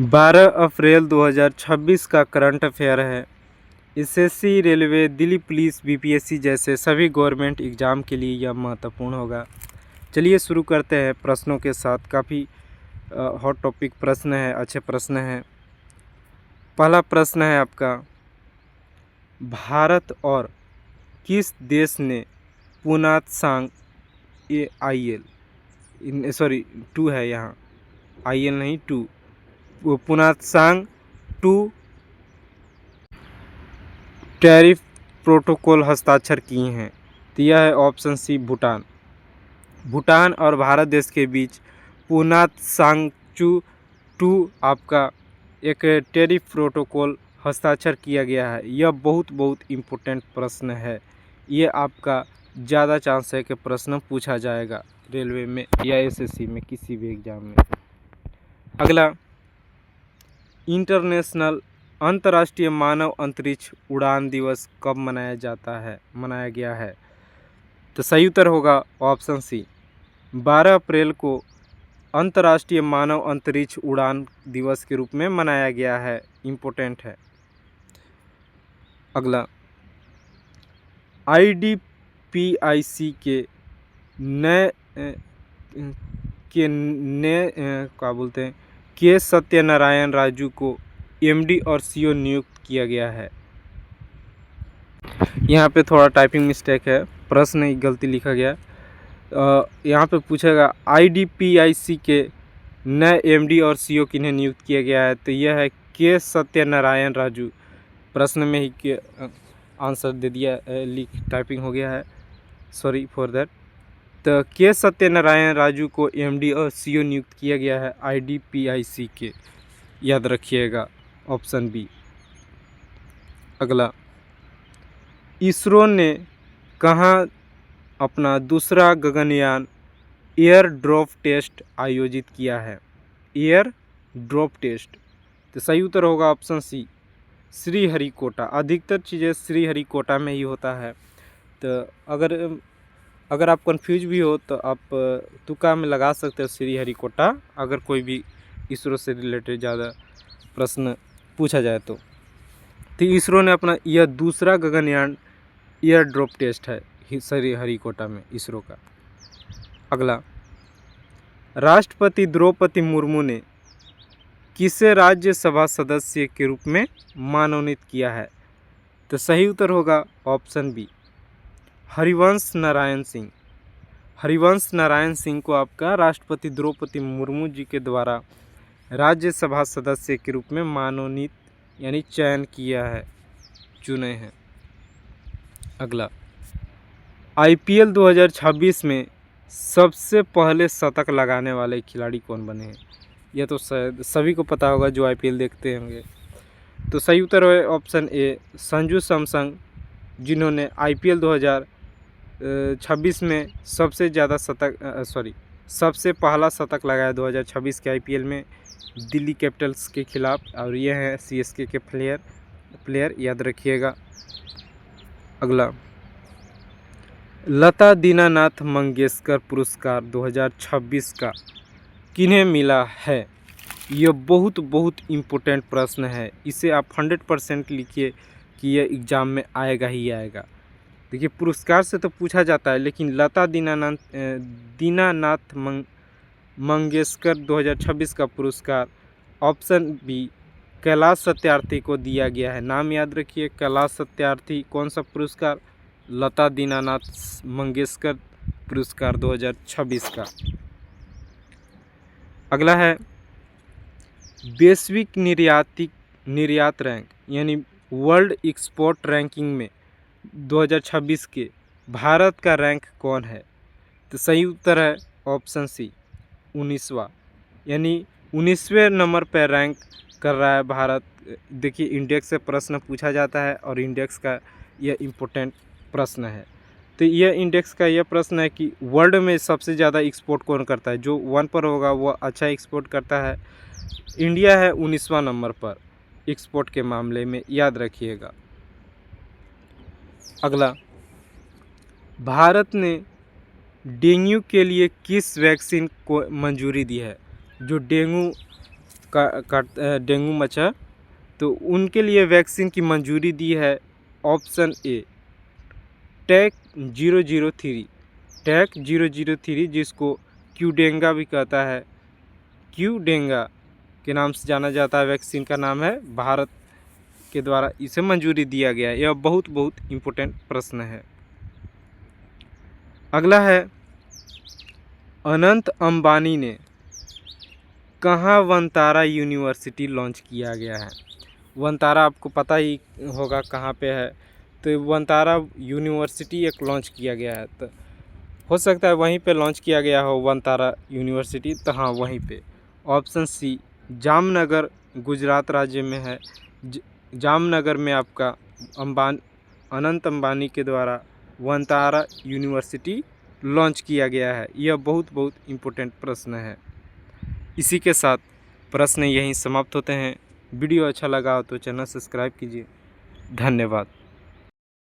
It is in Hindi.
12 अप्रैल 2026 का करंट अफेयर है। SSC, railway, Delhi police, BPSC जैसे सभी गवर्नमेंट एग्ज़ाम के लिए यह महत्वपूर्ण होगा। चलिए शुरू करते हैं प्रश्नों के साथ। काफ़ी हॉट टॉपिक प्रश्न है, अच्छे प्रश्न हैं। पहला प्रश्न है आपका, भारत और किस देश ने पुनातसांग AIL सॉरी 2 है यहाँ, IL नहीं 2, वो पुनातसांग 2 टैरिफ प्रोटोकॉल हस्ताक्षर किए हैं। तो यह है ऑप्शन सी, भूटान। भूटान और भारत देश के बीच पुनातसांगचू 2 आपका एक टैरिफ प्रोटोकॉल हस्ताक्षर किया गया है। यह बहुत इम्पोर्टेंट प्रश्न है। ये आपका ज़्यादा चांस है कि प्रश्न पूछा जाएगा रेलवे में या एसएससी में, किसी भी एग्ज़ाम में। अगला, इंटरनेशनल अंतर्राष्ट्रीय मानव अंतरिक्ष उड़ान दिवस कब मनाया गया है? तो सही उत्तर होगा ऑप्शन सी, 12 अप्रैल को अंतर्राष्ट्रीय मानव अंतरिक्ष उड़ान दिवस के रूप में मनाया गया है। इम्पोर्टेंट है। अगला, IDPIC के नए क्या बोलते हैं, के सत्यनारायण राजू को MD और CO नियुक्त किया गया है। यहाँ पे थोड़ा टाइपिंग मिस्टेक है, प्रश्न की गलती लिखा गया। यहाँ पे पूछेगा IDPIC के नए MD और CO किन्हें नियुक्त किया गया है? तो यह है के सत्यनारायण राजू। प्रश्न में ही के आंसर दे दिया, टाइपिंग हो गया है, सॉरी फॉर दैट। तो के सत्यनारायण राजू को MD और CO नियुक्त किया गया है IDPIC के, याद रखिएगा, ऑप्शन बी। अगला, इसरो ने कहाँ अपना दूसरा गगनयान एयर ड्रॉप टेस्ट आयोजित किया है? Air drop test. तो सही उत्तर होगा ऑप्शन सी, श्रीहरिकोटा। अधिकतर चीज़ें श्रीहरिकोटा में ही होता है। तो अगर आप कंफ्यूज भी हो तो आप तुक्का में लगा सकते हो श्रीहरिकोटा, अगर कोई भी इसरो से रिलेटेड ज़्यादा प्रश्न पूछा जाए तो इसरो ने अपना यह दूसरा गगनयान एयर ड्रॉप टेस्ट है श्रीहरिकोटा में, इसरो का। अगला, राष्ट्रपति द्रौपदी मुर्मू ने किसे राज्यसभा सदस्य के रूप में मनोनीत किया है? तो सही उत्तर होगा ऑप्शन बी, हरिवंश नारायण सिंह। हरिवंश नारायण सिंह को आपका राष्ट्रपति द्रौपदी मुर्मू जी के द्वारा राज्यसभा सदस्य के रूप में मनोनीत यानी चयन किया है, चुने हैं। अगला, IPL 2026 में सबसे पहले शतक लगाने वाले खिलाड़ी कौन बने हैं? यह तो सभी को पता होगा जो IPL देखते होंगे। तो सही उत्तर है ऑप्शन ए, संजू सैमसन, जिन्होंने IPL 2026 में सबसे पहला शतक लगाया 2026 के IPL में दिल्ली कैपिटल्स के खिलाफ, और ये हैं CSK के प्लेयर, याद रखिएगा। अगला, लता दीनानाथ मंगेशकर पुरस्कार 2026 का किन्हें मिला है? यह बहुत इम्पोर्टेंट प्रश्न है। इसे आप 100% लिखिए कि यह एग्ज़ाम में आएगा ही आएगा। देखिए, पुरस्कार से तो पूछा जाता है, लेकिन लता दीनानाथ मंगेशकर 2026 का पुरस्कार ऑप्शन बी, कैलाश सत्यार्थी को दिया गया है। नाम याद रखिए, कैलाश सत्यार्थी। कौन सा पुरस्कार? लता दीनानाथ मंगेशकर पुरस्कार 2026 का। अगला है, वैश्विक निर्यात रैंक यानी वर्ल्ड एक्सपोर्ट रैंकिंग में 2026 के भारत का रैंक कौन है? तो सही उत्तर है ऑप्शन सी, 19वां, यानी 19वें नंबर पर रैंक कर रहा है भारत। देखिए, इंडेक्स से प्रश्न पूछा जाता है और इंडेक्स का यह इम्पोर्टेंट प्रश्न है। तो यह इंडेक्स का यह प्रश्न है कि वर्ल्ड में सबसे ज़्यादा एक्सपोर्ट कौन करता है? जो 1 पर होगा वो अच्छा एक्सपोर्ट करता है। इंडिया है 19वां नंबर पर एक्सपोर्ट के मामले में, याद रखिएगा। अगला, भारत ने डेंगू के लिए किस वैक्सीन को मंजूरी दी है? जो डेंगू डेंगू मच्छर, तो उनके लिए वैक्सीन की मंजूरी दी है ऑप्शन ए टैक 003। टैक 003 जिसको क्यूडेंगा भी कहता है, क्यूडेंगा के नाम से जाना जाता है, वैक्सीन का नाम है, भारत के द्वारा इसे मंजूरी दिया गया है। यह बहुत इम्पोर्टेंट प्रश्न है। अगला है, अनंत अंबानी ने कहाँ वनतारा यूनिवर्सिटी लॉन्च किया गया है? वनतारा आपको पता ही होगा कहाँ पे है, तो वनतारा यूनिवर्सिटी एक लॉन्च किया गया है, तो हो सकता है वहीं पे लॉन्च किया गया हो वनतारा यूनिवर्सिटी, तो हाँ वहीं पे। ऑप्शन सी जामनगर गुजरात राज्य में है। जामनगर में आपका अनंत अंबानी के द्वारा वनतारा यूनिवर्सिटी लॉन्च किया गया है। यह बहुत इम्पोर्टेंट प्रश्न है। इसी के साथ प्रश्न यहीं समाप्त होते हैं। वीडियो अच्छा लगा हो तो चैनल सब्सक्राइब कीजिए। धन्यवाद।